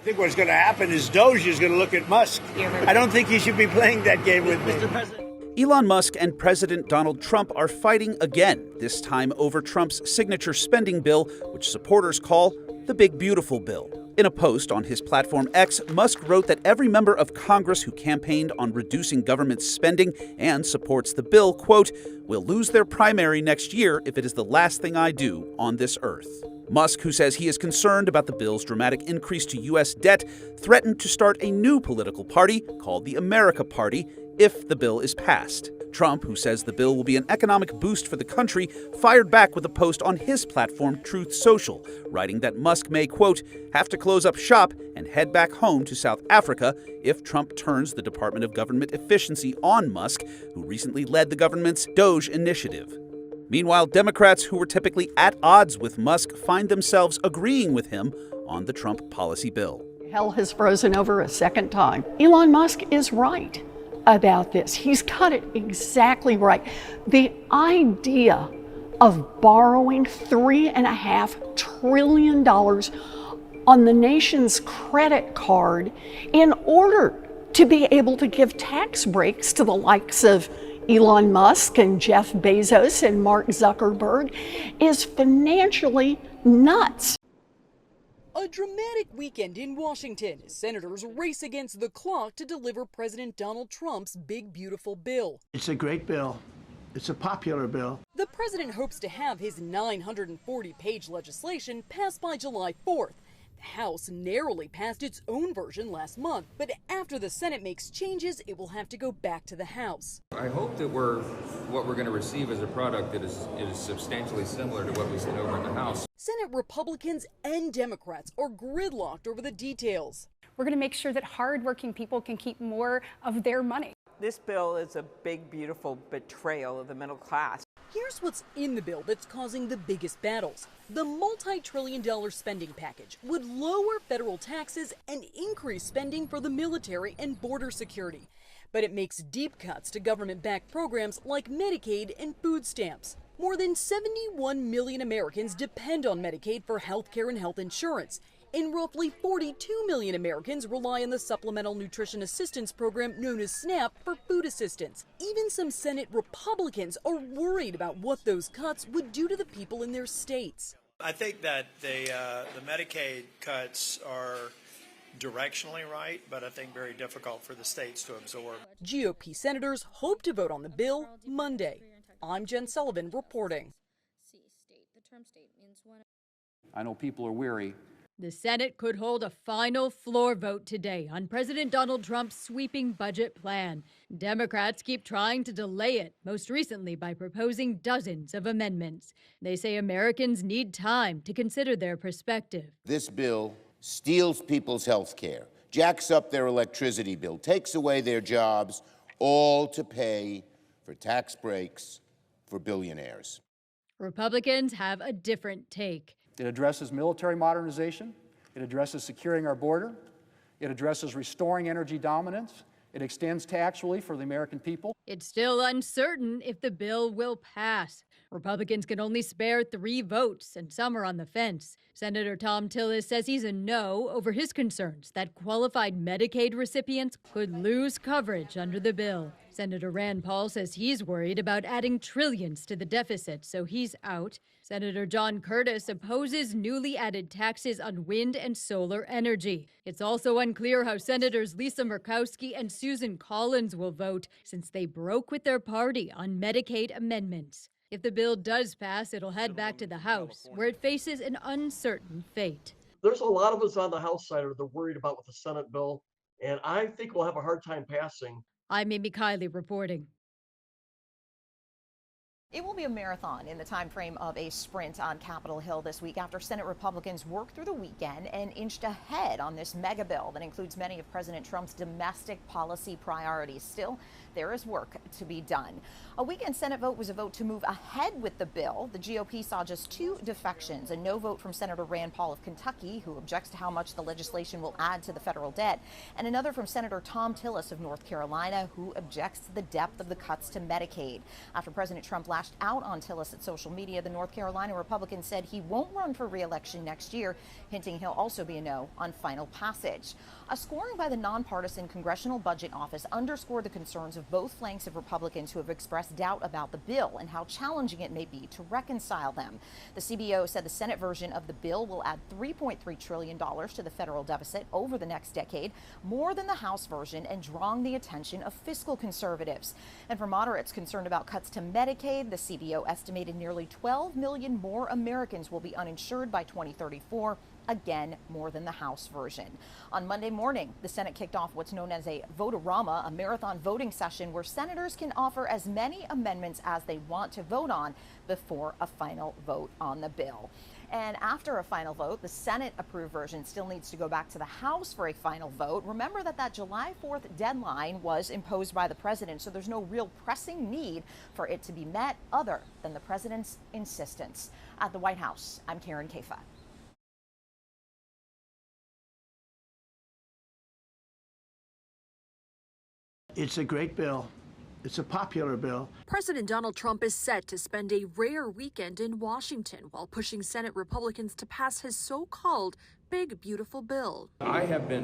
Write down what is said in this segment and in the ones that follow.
think what's going to happen is Doge is going to look at Musk. I don't think he should be playing that game with me. Mr. President. Elon Musk and President Donald Trump are fighting again, this time over Trump's signature spending bill, which supporters call the Big Beautiful Bill. In a post on his platform X, Musk wrote that every member of Congress who campaigned on reducing government spending and supports the bill, quote, will lose their primary next year if it is the last thing I do on this earth. Musk, who says he is concerned about the bill's dramatic increase to U.S. debt, threatened to start a new political party called the America Party if the bill is passed. Trump, who says the bill will be an economic boost for the country, fired back with a post on his platform Truth Social, writing that Musk may, quote, have to close up shop and head back home to South Africa if Trump turns the Department of Government Efficiency on Musk, who recently led the government's Doge initiative. Meanwhile, Democrats who were typically at odds with Musk find themselves agreeing with him on the Trump policy bill. Hell has frozen over a second time. Elon Musk is right about this. He's got it exactly right. The idea of borrowing $3.5 trillion on the nation's credit card in order to be able to give tax breaks to the likes of Elon Musk and Jeff Bezos and Mark Zuckerberg is financially nuts. A dramatic weekend in Washington as senators race against the clock to deliver President Donald Trump's Big Beautiful Bill. It's a great bill. It's a popular bill. The president hopes to have his 940-page legislation passed by July 4th. The House narrowly passed its own version last month, but after the Senate makes changes, it will have to go back to the House. I hope that what we're going to receive as a product that is substantially similar to what we sent over in the House. Senate Republicans and Democrats are gridlocked over the details. We're going to make sure that hardworking people can keep more of their money. This bill is a big, beautiful betrayal of the middle class. Here's what's in the bill that's causing the biggest battles. The multi-trillion-dollar spending package would lower federal taxes and increase spending for the military and border security. But it makes deep cuts to government-backed programs like Medicaid and food stamps. More than 71 million Americans depend on Medicaid for health care and health insurance, and roughly 42 million Americans rely on the Supplemental Nutrition Assistance Program known as SNAP for food assistance. Even some Senate Republicans are worried about what those cuts would do to the people in their states. I think that the Medicaid cuts are directionally right, but I think very difficult for the states to absorb. GOP senators hope to vote on the bill Monday. I'm Jen Sullivan reporting. I know people are weary. The Senate could hold a final floor vote today on President Donald Trump's sweeping budget plan. Democrats keep trying to delay it, most recently by proposing dozens of amendments. They say Americans need time to consider their perspective. This bill steals people's health care, jacks up their electricity bill, takes away their jobs, all to pay for tax breaks for billionaires. Republicans have a different take. It addresses military modernization. It addresses securing our border. It addresses restoring energy dominance. It extends tax relief for the American people. It's still uncertain if the bill will pass. Republicans can only spare 3 votes, and some are on the fence. Senator Thom Tillis says he's a no over his concerns that qualified Medicaid recipients could lose coverage under the bill. Senator Rand Paul says he's worried about adding trillions to the deficit, so he's out. Senator John Curtis opposes newly added taxes on wind and solar energy. It's also unclear how Senators Lisa Murkowski and Susan Collins will vote, since they broke with their party on Medicaid amendments. If the bill does pass, it'll head back to the House, where it faces an uncertain fate. There's a lot of us on the House side that are worried about with the Senate bill, and I think we'll have a hard time passing. I'm Amy Kiley reporting. It will be a marathon in the time frame of a sprint on Capitol Hill this week after Senate Republicans worked through the weekend and inched ahead on this mega bill that includes many of President Trump's domestic policy priorities. Still, there is work to be done. A weekend Senate vote was a vote to move ahead with the bill. The GOP saw just 2 defections, a no vote from Senator Rand Paul of Kentucky, who objects to how much the legislation will add to the federal debt, and another from Senator Thom Tillis of North Carolina, who objects to the depth of the cuts to Medicaid. After President Trump last lashed out on Tillis at social media. The North Carolina Republican said he won't run for re-election next year, hinting he'll also be a no on final passage. A scoring by the nonpartisan Congressional Budget Office underscored the concerns of both flanks of Republicans who have expressed doubt about the bill and how challenging it may be to reconcile them. The CBO said the Senate version of the bill will add $3.3 trillion to the federal deficit over the next decade, more than the House version, and drawing the attention of fiscal conservatives. And for moderates concerned about cuts to Medicaid, the CBO estimated nearly 12 million more Americans will be uninsured by 2034. Again, more than the House version. On Monday morning, the Senate kicked off what's known as a vote-a-rama, a marathon voting session where senators can offer as many amendments as they want to vote on before a final vote on the bill. And after a final vote, the Senate-approved version still needs to go back to the House for a final vote. Remember that July 4th deadline was imposed by the president, so there's no real pressing need for it to be met other than the president's insistence. At the White House, I'm Karen Kafa. It's a great bill. It's a popular bill. President Donald Trump is set to spend a rare weekend in Washington while pushing Senate Republicans to pass his so-called big, beautiful bill. I have been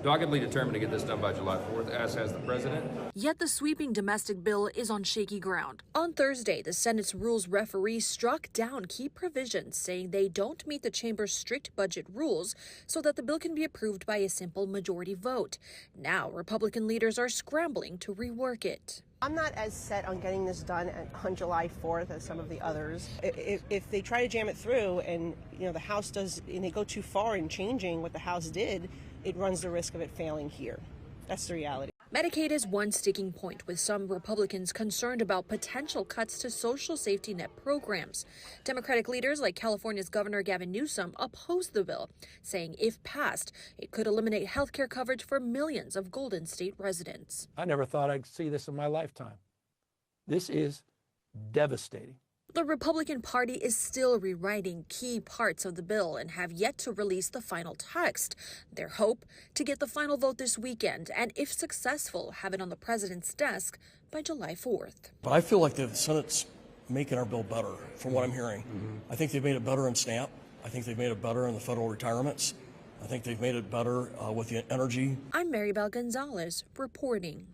doggedly determined to get this done by July 4th, as has the president. Yet the sweeping domestic bill is on shaky ground. On Thursday, the Senate's rules referee struck down key provisions, saying they don't meet the chamber's strict budget rules so that the bill can be approved by a simple majority vote. Now, Republican leaders are scrambling to rework it. I'm not as set on getting this done on July 4th as some of the others. If they try to jam it through and the House does, and they go too far in changing what the House did, it runs the risk of it failing here. That's the reality. Medicaid is one sticking point, with some Republicans concerned about potential cuts to social safety net programs. Democratic leaders like California's Governor Gavin Newsom opposed the bill, saying if passed, it could eliminate health care coverage for millions of Golden State residents. I never thought I'd see this in my lifetime. This is devastating. The Republican Party is still rewriting key parts of the bill and have yet to release the final text. Their hope to get the final vote this weekend and, if successful, have it on the president's desk by July 4th. But I feel like the Senate's making our bill better, from what I'm hearing. I think they've made it better in SNAP. I think they've made it better in the federal retirements. I think they've made it better with the energy. I'm Maribel Gonzalez reporting.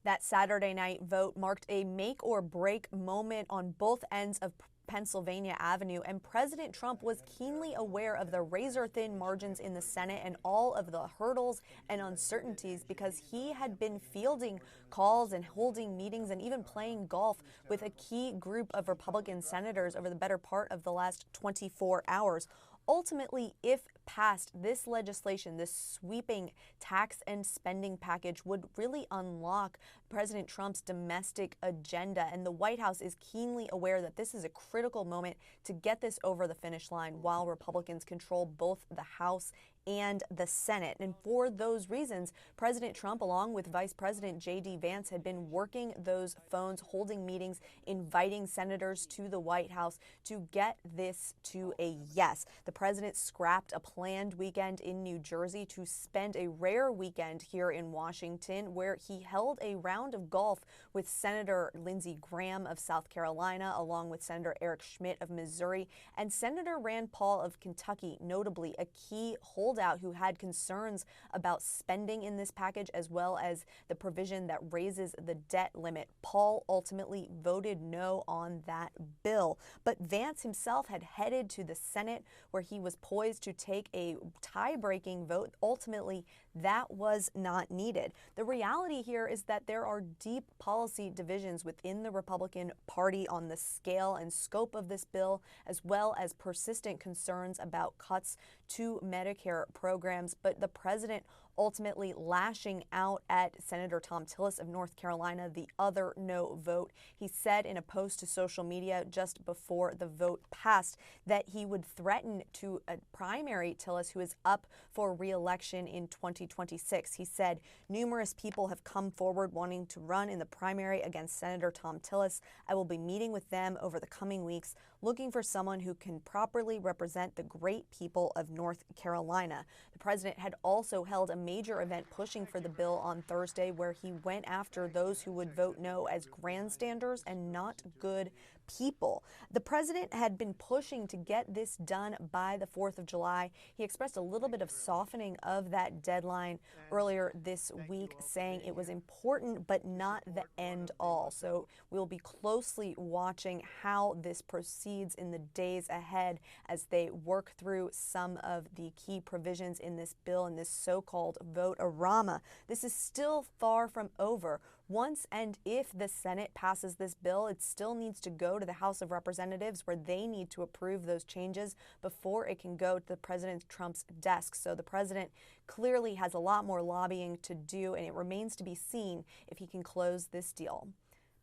That Saturday night vote marked a make-or-break moment on both ends of Pennsylvania Avenue, and President Trump was keenly aware of the razor-thin margins in the Senate and all of the hurdles and uncertainties, because he had been fielding calls and holding meetings and even playing golf with a key group of Republican senators over the better part of the last 24 hours. Ultimately, if passed, this legislation, this sweeping tax and spending package, would really unlock President Trump's domestic agenda. And the White House is keenly aware that this is a critical moment to get this over the finish line while Republicans control both the House and the Senate. And for those reasons, President Trump, along with Vice President J.D. Vance, had been working those phones, holding meetings, inviting senators to the White House to get this to a yes. The president scrapped a planned weekend in New Jersey to spend a rare weekend here in Washington, where he held a round of golf with Senator Lindsey Graham of South Carolina, along with Senator Eric Schmitt of Missouri, and Senator Rand Paul of Kentucky, notably a key holdout who had concerns about spending in this package, as well as the provision that raises the debt limit. Paul ultimately voted no on that bill. But Vance himself had headed to the Senate, where he was poised to take a tie-breaking vote. Ultimately, that was not needed. The reality here is that there are deep policy divisions within the Republican Party on the scale and scope of this bill, as well as persistent concerns about cuts to Medicare programs. But the president ultimately lashing out at Senator Thom Tillis of North Carolina, the other no vote. He said in a post to social media just before the vote passed that he would threaten to primary Tillis, who is up for re-election in 2026. He said, "Numerous people have come forward wanting to run in the primary against Senator Thom Tillis. I will be meeting with them over the coming weeks. looking for someone who can properly represent the great people of North Carolina. The president had also held a major event pushing for the bill on Thursday, where he went after those who would vote no as grandstanders and not good people. The president had been pushing to get this done by the 4th of July. He expressed a little bit of softening of that deadline earlier this week, saying it was important but not the end all. So we'll be closely watching how this proceeds in the days ahead as they work through some of the key provisions in this bill, in this so-called vote-a-rama. This is still far from over. Once and if the Senate passes this bill, it still needs to go to the House of Representatives, where they need to approve those changes before it can go to the President Trump's desk. So the president clearly has a lot more lobbying to do, and it remains to be seen if he can close this deal.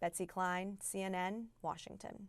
Betsy Klein, CNN, Washington.